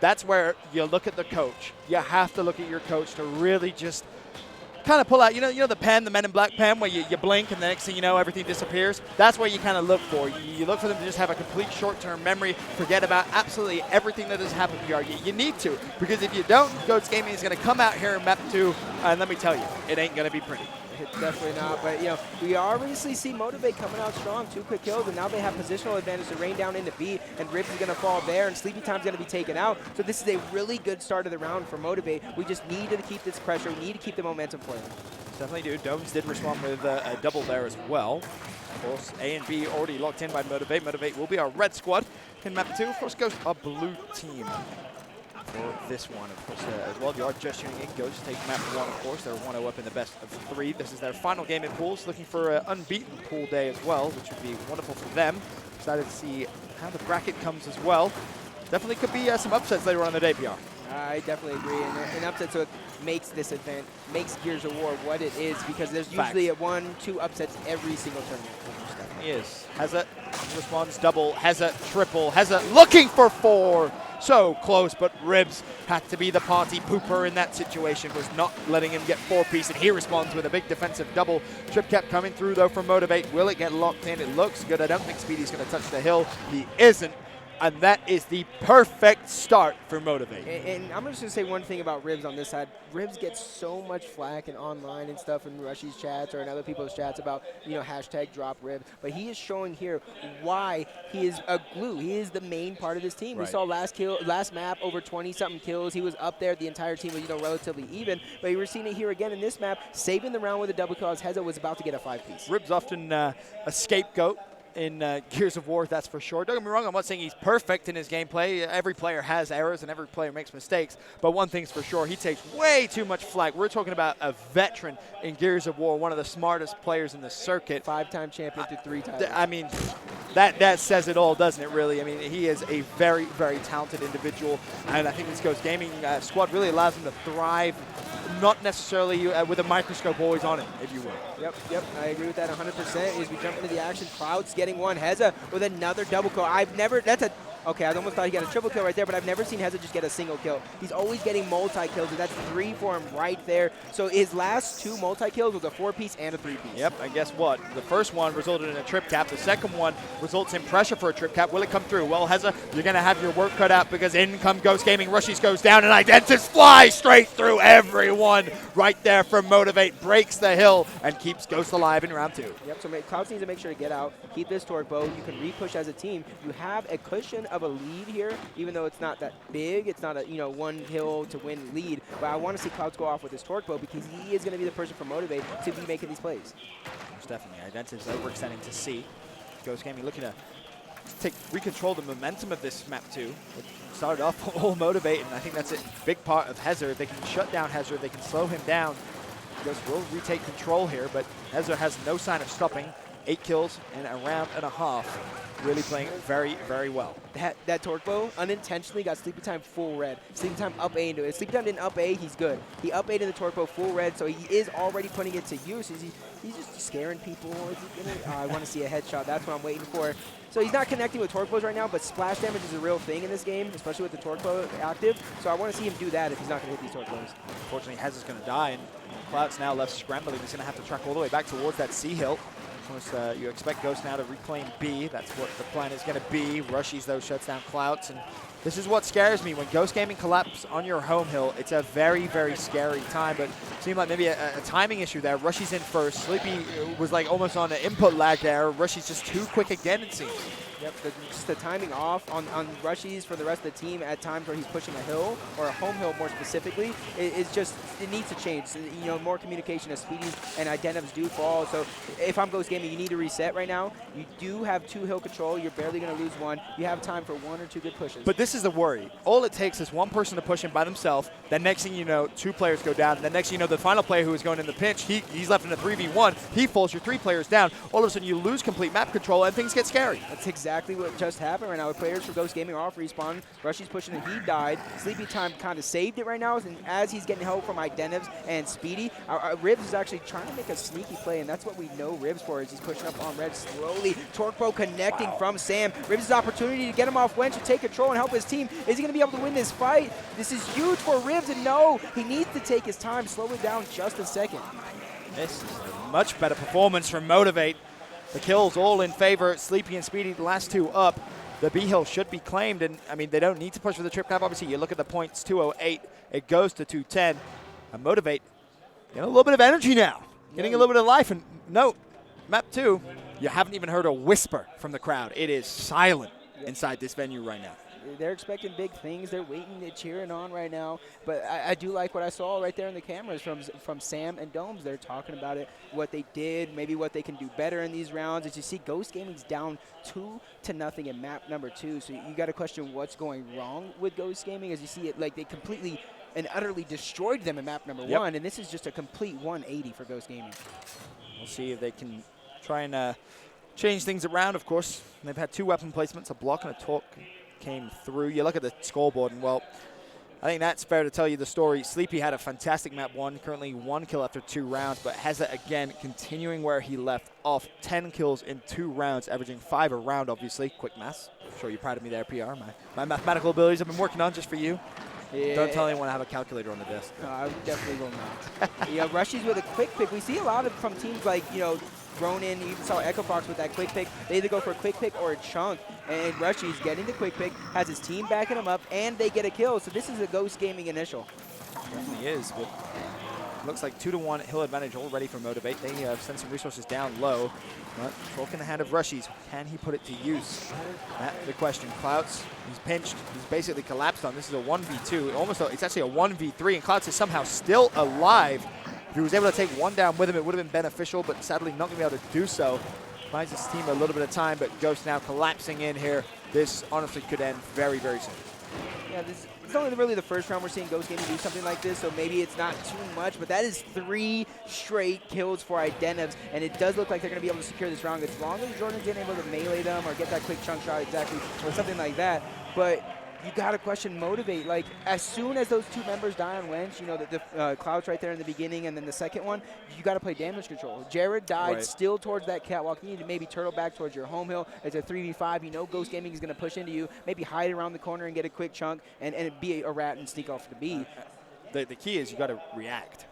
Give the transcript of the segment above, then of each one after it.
that's where you look at the coach. You have to look at your coach to really just kind of pull out, you know the pen, the Men in Black pen, where you blink and the next thing you know, everything disappears? That's what you kind of look for. You look for them to just have a complete short-term memory, forget about absolutely everything that has happened PR. You need to, because if you don't, GhostGaming is going to come out here in map 2, and let me tell you, it ain't going to be pretty. Definitely not, but we obviously see Motiv8 coming out strong, 2 quick kills, and now they have positional advantage to rain down into B, and Ribs is going to fall there, and Sleepy Time's going to be taken out. So this is a really good start of the round for Motiv8. We just need to keep this pressure. We need to keep the momentum flowing. Definitely do. Domes did respond with a double there as well. Of course, A and B already locked in by Motiv8. Motiv8 will be our red squad in map 2. Of course, goes a blue team for this one. Of course, as well, you are just tuning in. Ghost take map 1, of course. They're 1-0 up in the best of 3. This is their final game in pools, looking for an unbeaten pool day as well, which would be wonderful for them. Excited to see how the bracket comes as well. Definitely could be some upsets later on in the day, PR. I definitely agree, and an upset so it makes this event, makes Gears of War what it is, because there's usually a 1-2 upsets every single tournament. He is. Heza responds double, Heza triple, Heza looking for 4. So close, but Ribs had to be the party pooper in that situation, was not letting him get 4-piece, and he responds with a big defensive double. Trip cap coming through, though, from Motiv8. Will it get locked in? It looks good. I don't think Speedy's going to touch the hill. He isn't. And that is the perfect start for Motiv8. And I'm just going to say one thing about Ribs on this side. Ribs gets so much flack and online and stuff in Rushy's chats or in other people's chats about, hashtag drop Ribs. But he is showing here why he is a glue. He is the main part of this team. Right. We saw last map, over 20-something kills. He was up there. The entire team was, relatively even. But you were seeing it here again in this map, saving the round with a double kill as Heza was about to get a 5-piece. Ribs often a scapegoat in Gears of War, that's for sure. Don't get me wrong, I'm not saying he's perfect in his gameplay. Every player has errors and every player makes mistakes, but one thing's for sure, he takes way too much flack. We're talking about a veteran in Gears of War, one of the smartest players in the circuit. 5-time champion to 3 times. I mean, that says it all, doesn't it, really? I mean, he is a very, very talented individual, and I think this GhostGaming squad really allows him to thrive, not necessarily with a microscope always on it, if you will. Yep, I agree with that 100%. As we jump into the action, Cloud's getting one. Heza with another double kill. Okay, I almost thought he got a triple kill right there, but I've never seen Heza just get a single kill. He's always getting multi-kills, and that's 3 for him right there. So his last 2 multi-kills was a 4-piece and a 3-piece. Yep, and guess what? The first one resulted in a trip cap. The second one results in pressure for a trip cap. Will it come through? Well, Heza, you're going to have your work cut out, because in come GhostGaming. Rushies goes down, and identivez flies straight through everyone right there from Motiv8. Breaks the hill and keeps Ghost alive in round 2. Yep, so Clouds needs to make sure to get out, keep this torque bow. You can re-push as a team. You have a cushion of a lead here, even though it's not that big. It's not a 1 hill to win lead. But I want to see Clouds go off with his torque bow, because he is going to be the person for Motiv8 to be making these plays. Most definitely. identivez overextending to C. GhostGaming looking to recontrol the momentum of this map 2. It started off all Motiv8, and I think that's a big part of Heza. If they can shut down Heza, if they can slow him down, Ghost will retake control here, but Heza has no sign of stopping. 8 kills in a round and a half. Really playing very, very well. That torque bow unintentionally got Sleepy Time full red. Sleepy Time up A into it. If Sleepy Time didn't up A, he's good. He up A to the torque bow full red, so he is already putting it to use. He's just scaring people. Is he gonna, I want to see a headshot. That's what I'm waiting for. So he's not connecting with torque bows right now, but splash damage is a real thing in this game, especially with the torque bow active. So I want to see him do that if he's not going to hit these torque bows. Unfortunately, Heza's going to die, and Cloud's now left scrambling. He's going to have to track all the way back towards that C hill. Of course, you expect Ghost now to reclaim B. That's what the plan is going to be. Rushies, though, shuts down Clouds. And this is what scares me. When GhostGaming collapses on your home hill, it's a very, very scary time. But it seemed like maybe a timing issue there. Rushies in first. Sleepy was like almost on an input lag there. Rushies just too quick again, it seems. Yep, just the timing off on Rushies for the rest of the team at times where he's pushing a hill, or a home hill more specifically, it needs to change. So, more communication as Speedies and identivez do fall. So if I'm GhostGaming, you need to reset right now. You do have 2 hill control. You're barely going to lose 1. You have time for 1 or 2 good pushes. But this is the worry. All it takes is one person to push him by themselves. Then next thing you know, 2 players go down. Then next thing you know, the final player who is going in the pinch, he's left in a 3v1. He falls, your 3 players down. All of a sudden, you lose complete map control, and things get scary. That's exactly exactly what just happened right now. The players for Ghost Gaming are off respawn. Rushy's pushing and he died. Sleepy Time kind of saved it right now, and as he's getting help from identivez and Speedy, Ribs is actually trying to make a sneaky play, and that's what we know Ribs for, is he's pushing up on red slowly. Torquebo connecting from Sam. Ribs' opportunity to get him off Wench to take control and help his team. Is he going to be able to win this fight? This is huge for Ribs, and no, he needs to take his time, slow it down just a second. This is a much better performance from Motiv8. The kills all in favor. Sleepy and Speedy, the last two up. The B-Hill should be claimed, and I mean, they don't need to push for the trip cap. Obviously, you look at the points, 208. It goes to 210. And Motiv8 getting a little bit of energy now. Getting a little bit of life. And no, map 2, you haven't even heard a whisper from the crowd. It is silent inside this venue right now. They're expecting big things. They're waiting, they're cheering on right now. But I do like what I saw right there in the cameras from Sam and Domes. They're talking about it, what they did, maybe what they can do better in these rounds. As you see, Ghost Gaming's down 2-0 in map number 2. So you got to question what's going wrong with Ghost Gaming. As you see it, like they completely and utterly destroyed them in map number 1. And this is just a complete 180 for Ghost Gaming. We'll see if they can try and change things around, of course. They've had 2 weapon placements, a block and a torque came through. You look at the scoreboard, and well, I think that's fair to tell you the story. Sleepy had a fantastic map 1, currently 1 kill after 2 rounds, but Heza again continuing where he left off. 10 kills in 2 rounds, averaging 5 a round, obviously. Quick maths. I'm sure you're proud of me there, PR. My mathematical abilities I've been working on just for you. Yeah. Don't tell anyone I have a calculator on the desk. No, I definitely will not. Yeah, Rushy's with a quick pick. We see a lot of from teams like, Ronin, you even saw Echo Fox with that quick pick. They either go for a quick pick or a chunk, and Rushy's getting the quick pick, has his team backing him up, and they get a kill. So this is a Ghost Gaming initial. Definitely is, but looks like 2-1 hill advantage already for Motiv8. They have sent some resources down low, but Torque in the hand of Rushy's. Can he put it to use? That's the question. Clouds, he's pinched. He's basically collapsed on. This is a 1v2. It's actually a 1v3, and Clouds is somehow still alive. If he was able to take one down with him, it would have been beneficial, but sadly not going to be able to do so. Buys his team a little bit of time, but Ghost now collapsing in here. This honestly could end very, very soon. Yeah, it's only really the first round we're seeing Ghost Gaming do something like this, so maybe it's not too much, but that is 3 straight kills for identivez, and it does look like they're going to be able to secure this round as long as Jordan's been able to melee them or get that quick chunk shot exactly, or something like that. But you got to question Motiv8. Like, as soon as those 2 members die on Wench, the Clouds right there in the beginning, and then the second one, you got to play damage control. Jared died still towards that catwalk. You need to maybe turtle back towards your home hill. It's a 3v5. You know Ghost Gaming is going to push into you. Maybe hide around the corner and get a quick chunk and be a rat and sneak off the B. The key is you got to react,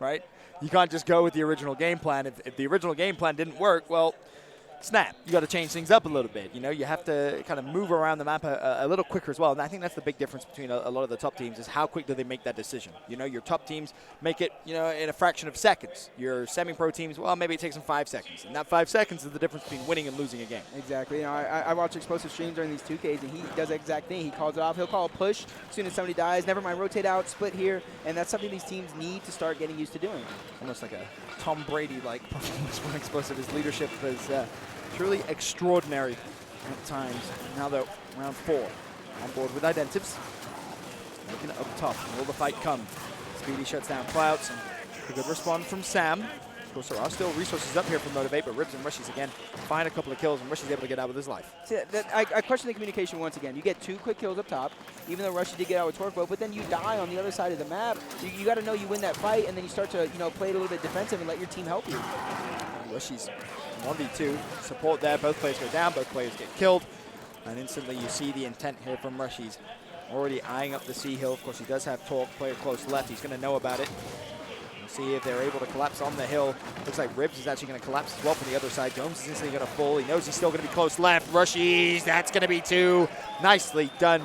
right? You can't just go with the original game plan. If the original game plan didn't work, well, snap. You got to change things up a little bit. You have to kind of move around the map a little quicker as well. And I think that's the big difference between a lot of the top teams is how quick do they make that decision. Your top teams make it, in a fraction of seconds. Your semi-pro teams, well, maybe it takes them 5 seconds. And that 5 seconds is the difference between winning and losing a game. Exactly. I watch explosive streams during these 2Ks, and he does the exact thing. He calls it off. He'll call a push as soon as somebody dies. Never mind, rotate out, split here. And that's something these teams need to start getting used to doing. Almost like a Tom Brady-like performance from Explosive. His leadership is truly extraordinary at times. Now though, round 4. On board with identivez. Looking up top. Will the fight come? Speedy shuts down Clouds. A good respawn from Sam. Of course, there are still resources up here for Motiv8, but Ribs and Rushy's again find a couple of kills, and Rushy's able to get out with his life. See, I question the communication once again. You get 2 quick kills up top, even though Rushy did get out with Torquebo, but then you die on the other side of the map. You got to know you win that fight, and then you start to play it a little bit defensive and let your team help you. Rushy's 1v2. Support there. Both players go down. Both players get killed. And instantly you see the intent here from Rushy's. Already eyeing up the C hill. Of course, he does have Torque. Player close left. He's going to know about it. We'll see if they're able to collapse on the hill. Looks like Ribs is actually going to collapse as well from the other side. Jones is instantly going to fall. He knows he's still going to be close left. Rushy's. That's going to be 2. Nicely done.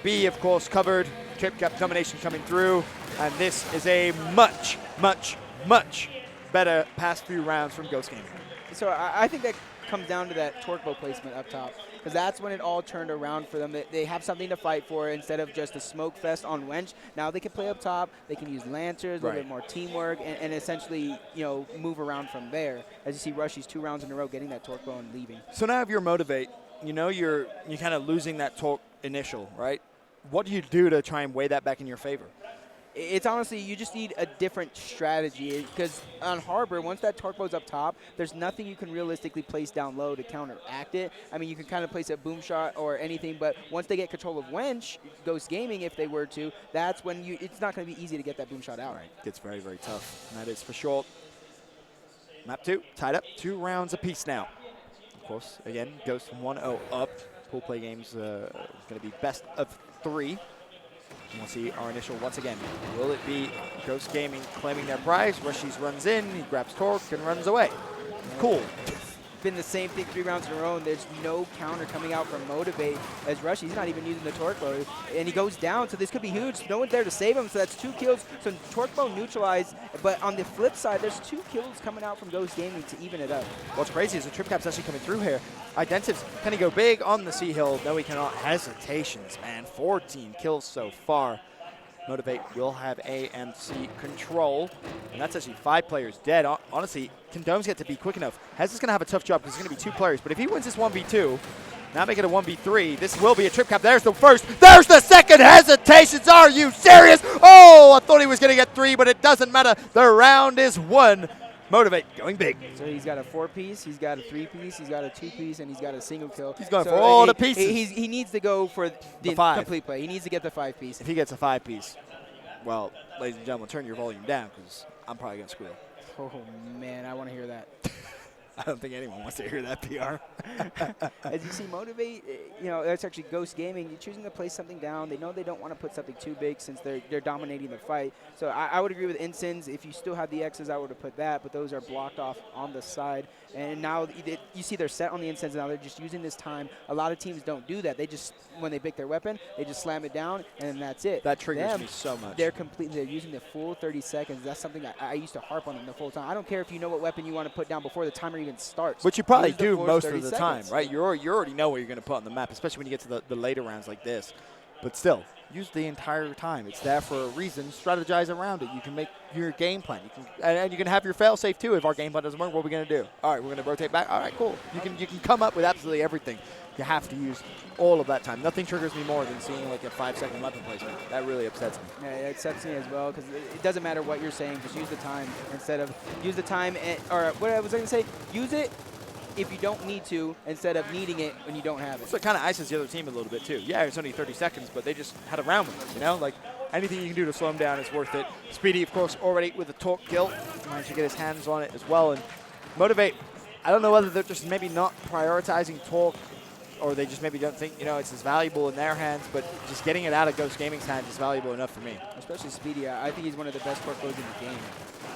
B, of course, covered. Trip cap domination coming through. And this is a much, much, much better past few rounds from Ghost Gaming. So I think that comes down to that Torquebo placement up top, because that's when it all turned around for them. They have something to fight for instead of just a smoke fest on Wench. Now they can play up top. They can use Lancers, a little bit more teamwork, and essentially move around from there. As you see, Rushy's 2 rounds in a row getting that Torquebo and leaving. So now if you're Motiv8, you're kind of losing that Torque initial, right? What do you do to try and weigh that back in your favor? it's honestly, you just need a different strategy because on Harbor, once that Torquo's up top, there's nothing you can realistically place down low to counteract it. I mean, you can kind of place a boom shot or anything, but once they get control of Wench, GhostGaming, if they were to, that's when it's not going to be easy to get that boom shot out. Right. Gets very, very tough. And that is for sure. Map 2, tied up, 2 rounds apiece now. Of course, again, Ghost 1-0 up. Pool play games going to be best of 3. And we'll see our initial once again. Will it be GhostGaming claiming their prize? Rushies runs in, he grabs Torque and runs away. Cool. Been the same thing 3 rounds in a row, and there's no counter coming out from Motiv8 as Rush. He's not even using the torque bow, and he goes down, so this could be huge. No one's there to save him, so that's 2 kills. So torque bow neutralized, but on the flip side, there's 2 kills coming out from GhostGaming to even it up. What's crazy is the trip cap's actually coming through here. Identives, can he go big on the Sea Hill? No, he cannot. Hesitations, man. 14 kills so far. Motiv8 will have A and C control, and that's actually 5 players dead. Honestly, can Domes get to be quick enough? Hez is going to have a tough job because it's going to be 2 players, but if he wins this 1v2, now make it a 1v3, this will be a trip cap. There's the first, there's the second. Hesitations, are you serious? Oh, I thought he was going to get 3, but it doesn't matter. The round is won. Motiv8 going big. So he's got a 4-piece, he's got a 3-piece, he's got a 2-piece, and he's got a single kill. He's going for all the pieces. He needs to go for the 5. complete play. He needs to get the 5-piece. If he gets a 5-piece, well, ladies and gentlemen, turn your volume down because I'm probably going to squeal. Oh, man, I want to hear that. I don't think anyone wants to hear that PR. As you see, Motiv8, you know, that's actually GhostGaming. You're choosing to place something down. They know they don't want to put something too big since they're dominating the fight. So I would agree with Insins. If you still have the X's, I would have put that, but those are blocked off on the side. And now you see they're set on the Insins, and now they're just using this time. A lot of teams don't do that. They just, when they pick their weapon, they just slam it down, and that's it. That triggers me so much. They're using the full 30 seconds. That's something that I used to harp on them the full time. I don't care if you know what weapon you want to put down before the timer even starts. Which you probably do most of the seconds. time, right? You already know what you're going to put on the map, especially when you get to the later rounds like this. But still, use the entire time. It's there for a reason. Strategize around it. You can make your game plan. And you can have your fail-safe too. If our game plan doesn't work, what are we going to do? All right, we're going to rotate back. All right, cool. You can come up with absolutely everything. You have to use all of that time. Nothing triggers me more than seeing like a 5-second weapon placement. That really upsets me. Yeah, it upsets me as well because it doesn't matter what you're saying. Just use the time instead of use the time. Or what I was going to say, use it if you don't need to instead of needing it when you don't have it. So it kind of ices the other team a little bit too. Yeah, it's only 30 seconds, but they just had a round with it, you know? Like, anything you can do to slow him down is worth it. Speedy, of course, already with the torque kill. Managed to get his hands on it as well. And Motiv8, I don't know whether they're just maybe not prioritizing torque or they just maybe don't think, you know, it's as valuable in their hands, but just getting it out of GhostGaming's hands is valuable enough for me. Especially Speedy. I think he's one of the best torque players in the game.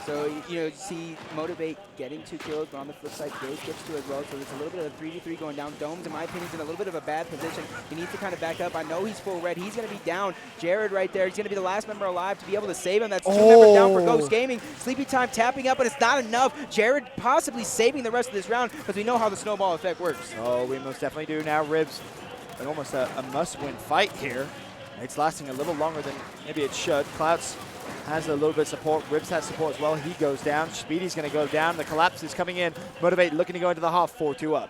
So, you know, you see Motiv8 getting 2 kills, but on the flip side, Ghost gets 2 as well. So it's a little bit of a 3v3 going down. Domes, in my opinion, is in a little bit of a bad position. He needs to kind of back up. I know he's full red. He's going to be down. Jared right there. He's going to be the last member alive to be able to save him. That's 2 members down for GhostGaming. Sleepy Time tapping up, but it's not enough. Jared possibly saving the rest of this round because we know how the snowball effect works. Oh, we most definitely do now. Ribs, and almost a must-win fight here. It's lasting a little longer than maybe it should. Clouts has a little bit of support. Ribs has support as well. He goes down. Speedy's going to go down. The collapse is coming in. Motiv8 looking to go into the half. 4-2 up.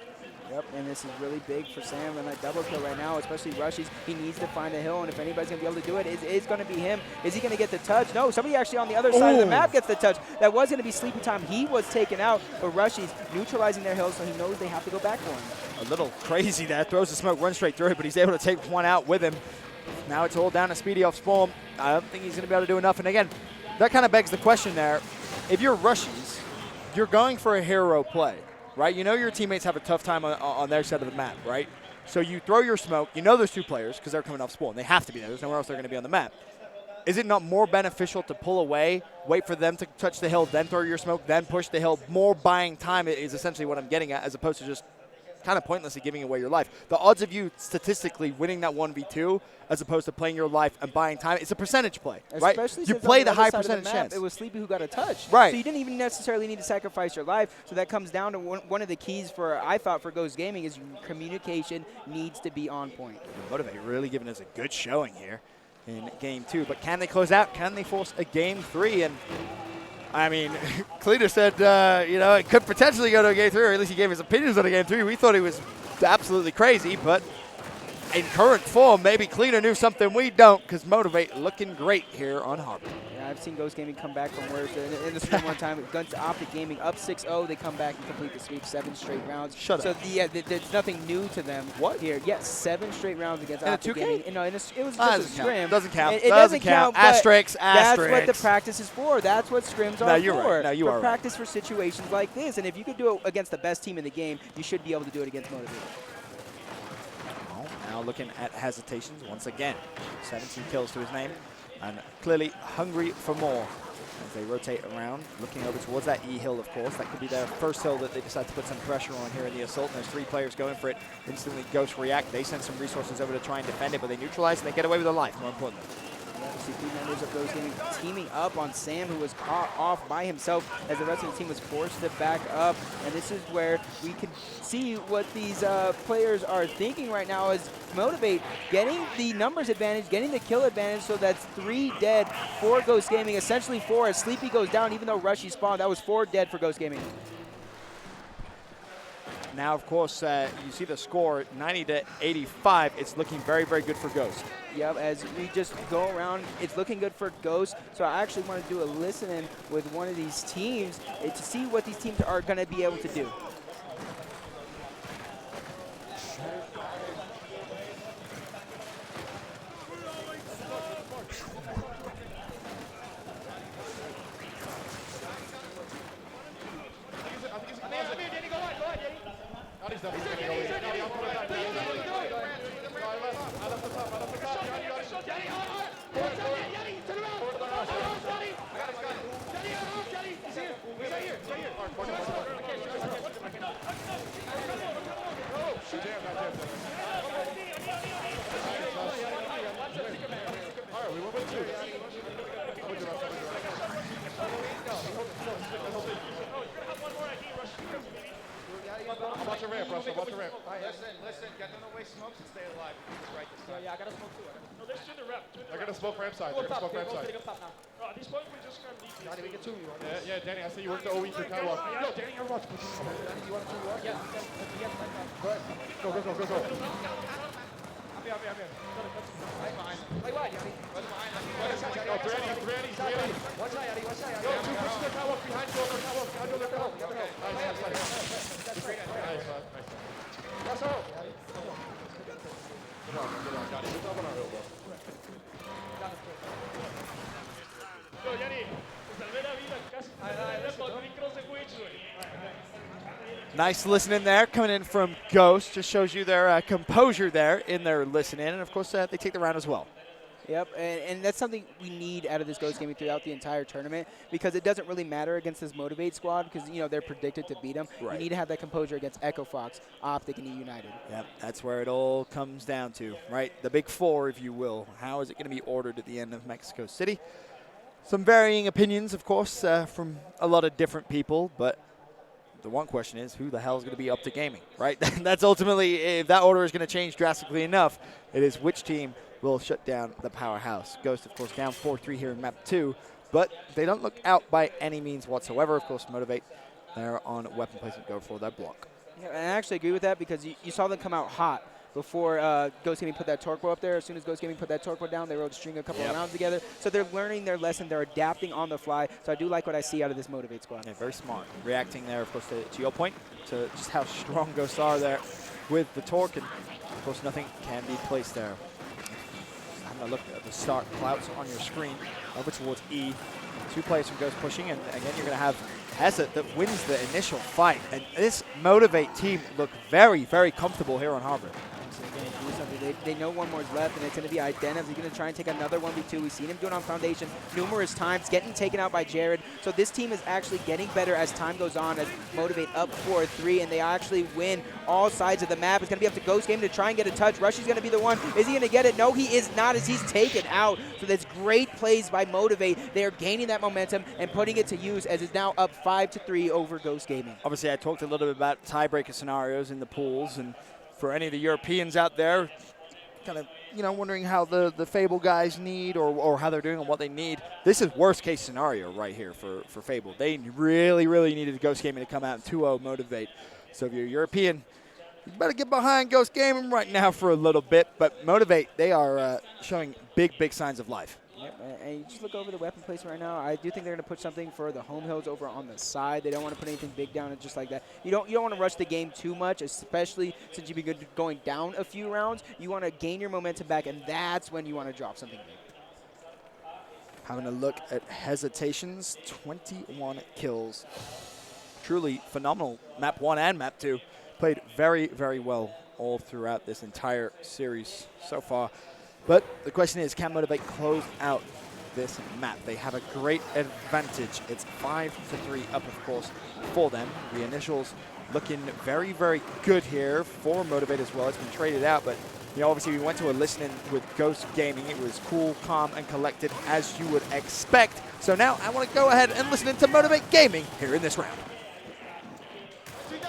Yep, and this is really big for Sam and that double kill right now, especially Rushies. He needs to find a hill, and if anybody's going to be able to do it, it's going to be him. Is he going to get the touch? No, somebody actually on the other side of the map gets the touch. That was going to be Sleepy Time. He was taken out, but Rushies neutralizing their hill, so he knows they have to go back for him. A little crazy there. Throws the smoke, runs straight through it, but he's able to take one out with him. Now it's all down to Speedy off spawn. I don't think he's going to be able to do enough. And again, that kind of begs the question there. If you're Rushies, you're going for a hero play, right? You know your teammates have a tough time on their side of the map, right? So you throw your smoke. You know there's 2 players because they're coming off spawn. They have to be there. There's nowhere else they're going to be on the map. Is it not more beneficial to pull away, wait for them to touch the hill, then throw your smoke, then push the hill? More buying time is essentially what I'm getting at, as opposed to just kind of pointlessly giving away your life. The odds of you statistically winning that 1v2 as opposed to playing your life and buying time, it's a percentage play, right? Especially you play the high percentage chance. It was Sleepy who got a touch. Right. So you didn't even necessarily need to sacrifice your life. So that comes down to one of the keys for, I thought, for GhostGaming is communication needs to be on point. Motiv8 really giving us a good showing here in game 2. But can they close out? Can they force a game 3? And I mean, Cletus said, you know, it could potentially go to a game 3, or at least he gave his opinions on a game 3. We thought he was absolutely crazy, but in current form, maybe Cleaner knew something we don't, because Motiv8 looking great here on Harbor. Yeah, I've seen GhostGaming come back from worse. In the scrim one time, Guns Optic Gaming up 6-0. They come back and complete the sweep 7 straight rounds. Shut up. So there's nothing new to them. What? Here? Yes, 7 straight rounds against In a Optic 2K? Gaming. No, it was just a scrim. Doesn't count. It doesn't count. Asterisk. That's what the practice is for. That's what scrims are you're for. Right. No, you for are practice for situations like this. And if you could do it against the best team in the game, you should be able to do it against Motiv8. Now looking at hesitations once again. 17 kills to his name, and clearly hungry for more as they rotate around, looking over towards that E hill, of course. That could be their first hill that they decide to put some pressure on here in the assault. And there's 3 players going for it. Instantly Ghost react. They send some resources over to try and defend it, but they neutralize and they get away with their life, more importantly. See 3 members of GhostGaming teaming up on Sam, who was caught off by himself as the rest of the team was forced to back up. And this is where we can see what these players are thinking right now is Motiv8 getting the numbers advantage, getting the kill advantage, so that's 3 dead for GhostGaming, essentially 4 as Sleepy goes down, even though Rushy spawned. That was 4 dead for GhostGaming. Now, of course, you see the score, 90-85. It's looking very, very good for Ghost. Yep, as we just go around, it's looking good for Ghost. So I actually want to do a listen-in with one of these teams to see what these teams are going to be able to do. Watch your ramp, Russell. Watch your ramp. Listen. Get them away smokes and stay alive. Right this time. Yeah, I got to smoke too. No, there's to the ramp. They're going to smoke ramp side. They're going to smoke ramp side. At this point, we just can't leave. Danny, we get 2 of you. Yeah, Danny, I see you work the OE through catwalk. Yo, Danny, you're watching. Danny, you want to walk? Yeah. Go ahead. Go. I'm here. Right behind. Play wide, Yanni. Yo, Granny. Watch out, Yanni. Yo, 2 push the catwalk behind you. Nice. Russell. Come on, Johnny. Who's up on our hill, bro? Yo, Yanni, te salvé la vida casi. Con micro sandwich, güey. Nice listening there, coming in from Ghost. Just shows you their composure there in their listening. And, of course, they take the round as well. Yep, and that's something we need out of this GhostGaming throughout the entire tournament, because it doesn't really matter against this Motiv8 squad because, you know, they're predicted to beat them. Right. You need to have that composure against Echo Fox, Optic, and E United. Yep, that's where it all comes down to, right? The big 4, if you will. How is it going to be ordered at the end of Mexico City? Some varying opinions, of course, from a lot of different people, but the one question is, who the hell is going to be up to gaming, right? That's ultimately, if that order is going to change drastically enough, it is which team will shut down the powerhouse. Ghost, of course, down 4-3 here in map 2, but they don't look out by any means whatsoever. Of course, Motiv8, they're on weapon placement, go for that block. Yeah, and I actually agree with that because you saw them come out hot before GhostGaming put that torque bow up there. As soon as GhostGaming put that torque bow down, they were able to string a couple of rounds together. So they're learning their lesson. They're adapting on the fly. So I do like what I see out of this Motiv8 squad. Yeah, very smart. Reacting there, of course, to your point, to just how strong Ghosts are there with the torque. And, of course, nothing can be placed there. Having a look at the start clouds on your screen over towards E. 2 players from Ghost pushing, and again, you're going to have Hesed that wins the initial fight. And this Motiv8 team look very, very comfortable here on Harbor. They know one more is left, and it's going to be identiv. He's going to try and take another 1v2. We've seen him do it on Foundation numerous times, getting taken out by Jared. So this team is actually getting better as time goes on, as Motiv8 up 4-3, and they actually win all sides of the map. It's going to be up to GhostGaming to try and get a touch. Rushy's going to be the one. Is he going to get it? No, he is not, as he's taken out. So that's great plays by Motiv8. They are gaining that momentum and putting it to use, as it's now up 5-3 over GhostGaming. Obviously, I talked a little bit about tiebreaker scenarios in the pools, and for any of the Europeans out there, kind of, you know, wondering how the Fable guys need or how they're doing and what they need. This is worst case scenario right here for Fable. They really, really needed GhostGaming to come out and 2-0 Motiv8. So if you're European, You better get behind GhostGaming right now for a little bit. But Motiv8, they are showing big signs of life. Yep, and you just look over the weapon placement right now. I do think they're going to put something for the home hills over on the side. They don't want to put anything big down and just like that. You don't want to rush the game too much, especially since you've been going down a few rounds. You want to gain your momentum back, and that's when you want to drop something big. Having a look at hesitations, 21 kills. Truly phenomenal. Map 1 and Map 2 played very well all throughout this entire series so far. But the question is, can Motiv8 close out this map? They have a great advantage. It's 5-3 up, of course, for them. The initials looking very good here for Motiv8 as well. It's been traded out, but you know, obviously we went to a listening with GhostGaming. It was cool, calm, and collected as you would expect. So now I want to go ahead and listen to Motiv8 Gaming here in this round. Wait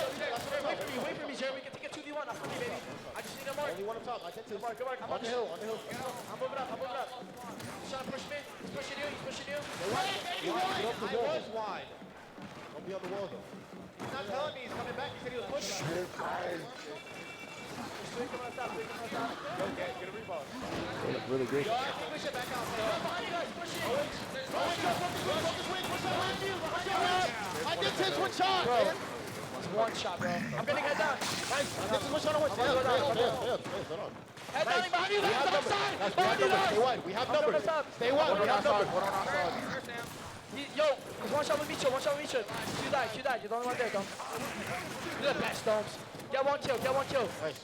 for me, Jerry. We can take a 2v1. Not for me, baby. I just need a mark. Only one up top. I come on. I'm on the hill. I'm moving up. He's trying to push me. He's pushing you. I was wide. Don't be on the wall, though. He's not telling me he's coming back. He said he was pushing. Okay, get a rebound. They look really good. I think we should back out. Behind you guys, push it. Focus wing. Push that wing. I did 10 one shot, man. It's one shot, bro. I'm getting head down. Nice. This is one shot on one. Head down behind you. That's the side. Behind you guys. Stay wide. We have numbers. Stay wide. We have numbers. Yo, there's one shot with Micho. Shoot that. You're the only one there, Dom. You're the best, Doms. Get one kill. Nice.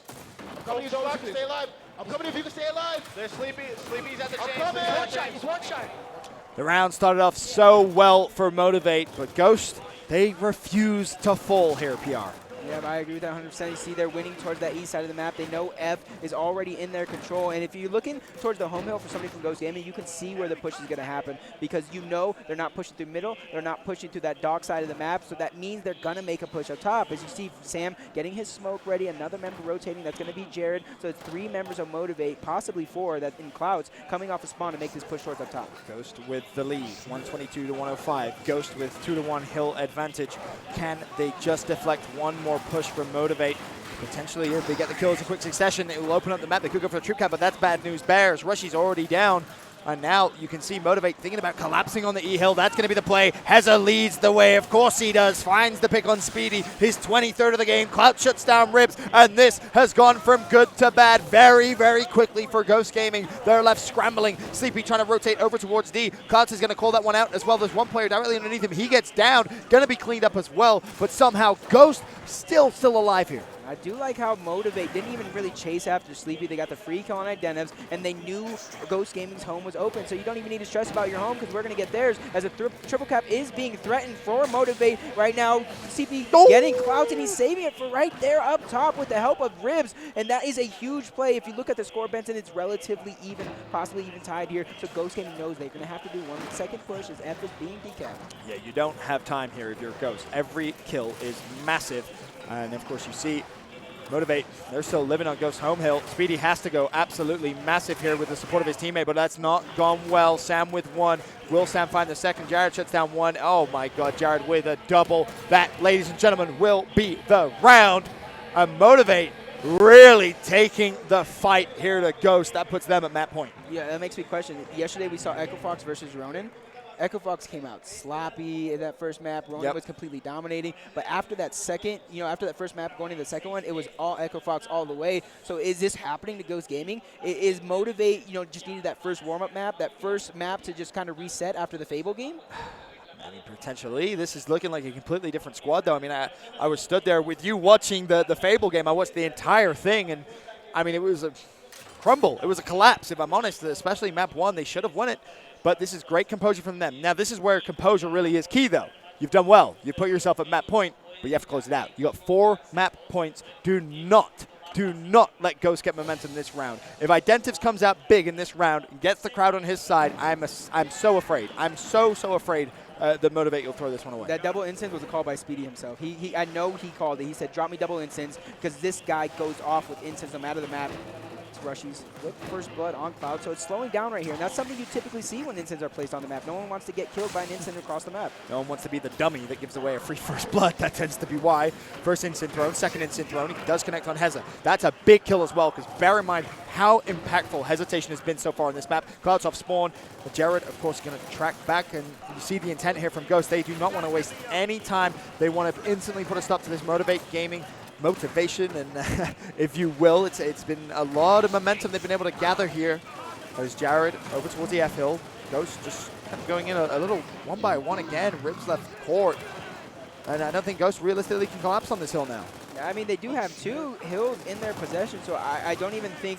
I'm coming if you can stay alive. They're sleepy. Sleepy's at the chain. He's one shot. The round started off so well for Motiv8, but Ghost, they refuse to fall here, PR. Yeah, I agree with that 100%. You see they're winning towards that east side of the map. They know F is already in their control. And if you're looking towards the home hill for somebody from GhostGaming, you can see where the push is going to happen because you know they're not pushing through middle. They're not pushing through that dock side of the map. So that means they're going to make a push up top. As you see Sam getting his smoke ready, another member rotating. That's going to be Jared. So it's 3 members of Motiv8, possibly 4 that in clouds coming off a spawn to make this push towards up top. Ghost with the lead, 122 to 105. Ghost with 2-1 hill advantage. Can they just deflect one more push from Motiv8? Potentially, if they get the kills in quick succession, it will open up the map. They could go for the trip cap, but that's bad news. Bears, Rushy's already down. And now you can see Motiv8 thinking about collapsing on the E-Hill. That's going to be the play. Heza leads the way. Of course he does. Finds the pick on Speedy. His 23rd of the game. Clout shuts down Ribs. And this has gone from good to bad very quickly for GhostGaming. They're left scrambling. Sleepy trying to rotate over towards D. Clout is going to call that one out as well. There's one player directly underneath him. He gets down. Going to be cleaned up as well. But somehow Ghost still alive here. I do like how Motiv8 didn't even really chase after Sleepy. They got the free kill on identivez, and they knew GhostGaming's home was open. So you don't even need to stress about your home because we're going to get theirs as a triple cap is being threatened for Motiv8 right now. CP getting clouds, and he's saving it for right there up top with the help of Ribs. And that is a huge play. If you look at the score, Benson, it's relatively even, possibly even tied here. So GhostGaming knows they're going to have to do one second push as F is being decapped. Yeah, you don't have time here if you're Ghost. Every kill is massive. And of course you see Motiv8, they're still living on Ghost home hill. Speedy has to go absolutely massive here with the support of his teammate, but that's not gone well. Sam with 1. Will Sam find the second? Jared shuts down 1. Oh my God, Jared with a double. That, ladies and gentlemen, will be the round. And Motiv8 really taking the fight here to Ghost. That puts them at map point. Yeah, that makes me question. Yesterday we saw Echo Fox versus Ronin. Echo Fox came out sloppy in that first map. Ronin was completely dominating. But after that second, after that first map going into the second one, it was all Echo Fox all the way. So is this happening to GhostGaming? Is Motiv8, just needed that first warm-up map, that first map to just kind of reset after the Fable game? I mean, potentially. This is looking like a completely different squad, though. I mean, I was stood there with you watching the Fable game. I watched the entire thing, and, I mean, it was a crumble. It was a collapse, if I'm honest, especially map 1. They should have won it. But this is great composure from them. Now, this is where composure really is key, though. You've done well. You put yourself at map point, but you have to close it out. You got 4 map points. Do not let Ghost get momentum this round. If identivez comes out big in this round and gets the crowd on his side, I'm so afraid. I'm so afraid that Motiv8 will throw this one away. That double instance was a call by Speedy himself. I know he called it. He said, drop me double instance because this guy goes off with instance no matter the map. It's rushies with first blood on Cloud, so it's slowing down right here, and that's something you typically see when instants are placed on the map. No one wants to get killed by an instant across the map. No one wants to be the dummy that gives away a free first blood. That tends to be why. First instant thrown, second instant thrown. He does connect on Heza. That's a big kill as well, because bear in mind how impactful Hesitation has been so far in this map. Cloud's off spawn. But Jared, of course, going to track back, and you see the intent here from Ghost. They do not want to waste any time. They want to instantly put a stop to this Motiv8 Gaming motivation, and if you will, it's been a lot of momentum they've been able to gather here. There's Jared over towards the F hill. Ghost just kind of going in a little one by one again. Ribs left court, and I don't think Ghost realistically can collapse on this hill now. I mean, they do have 2 hills in their possession, so I don't even think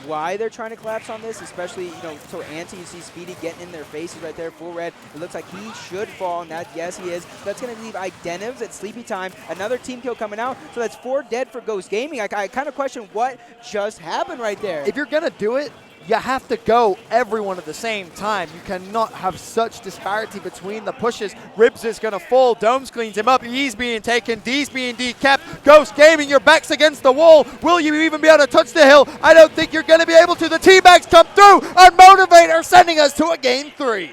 why they're trying to collapse on this, especially, you know, so Anti, you see Speedy getting in their faces right there, full red. It looks like he should fall, and that, yes, he is. That's going to leave identivez at sleepy time. Another team kill coming out, so that's 4 dead for GhostGaming. I kind of question what just happened right there. If you're going to do it, you have to go everyone at the same time. You cannot have such disparity between the pushes. Ribs is going to fall. Domes cleans him up. He's being taken. D's being decapped. GhostGaming, your back's against the wall. Will you even be able to touch the hill? I don't think you're going to be able to. The T-Bags come through, and Motiv8 are sending us to a game 3.